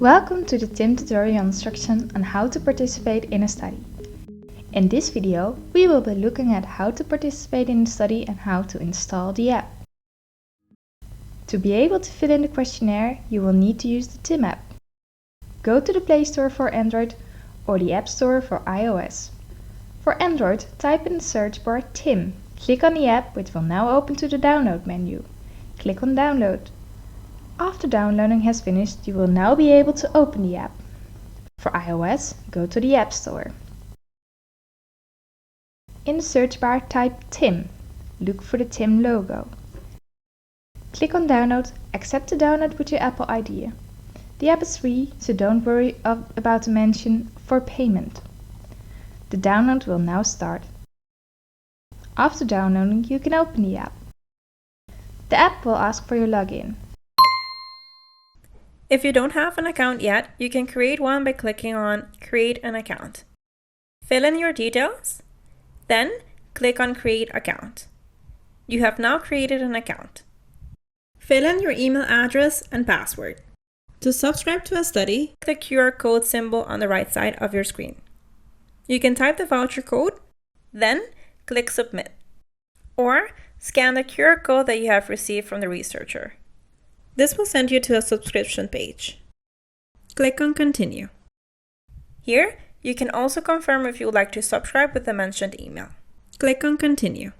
Welcome to the TIIM tutorial instruction on how to participate in a study. In this video, we will be looking at how to participate in the study and how to install the app. To be able to fill in the questionnaire, you will need to use the TIIM app. Go to the Play Store for Android or the App Store for iOS. For Android, type in the search bar TIIM. Click on the app, which will now open to the download menu. Click on download. After downloading has finished, you will now be able to open the app. For iOS, go to the App Store. In the search bar, type TIIM. Look for the TIIM logo. Click on download, accept the download with your Apple ID. The app is free, so don't worry about the mention for payment. The download will now start. After downloading, you can open the app. The app will ask for your login. If you don't have an account yet, you can create one by clicking on Create an Account. Fill in your details, then click on Create Account. You have now created an account. Fill in your email address and password. To subscribe to a study, click the QR code symbol on the right side of your screen. You can type the voucher code, then click Submit, or scan the QR code that you have received from the researcher. This will send you to a subscription page. Click on Continue. Here, you can also confirm if you would like to subscribe with the mentioned email. Click on Continue.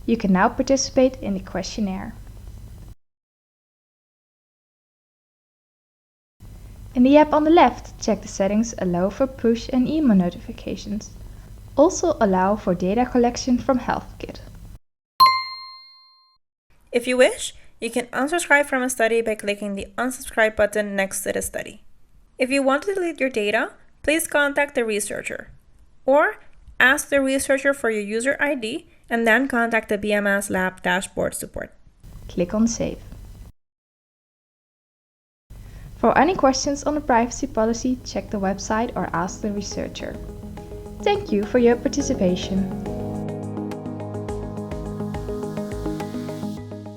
You can now participate in the questionnaire. In the app on the left, check the settings Allow for push and email notifications. Also allow for data collection from HealthKit. If you wish, you can unsubscribe from a study by clicking the Unsubscribe button next to the study. If you want to delete your data, please contact the researcher, or ask the researcher for your user ID and then contact the BMSLab dashboard support. Click on Save. For any questions on the privacy policy, check the website or ask the researcher. Thank you for your participation.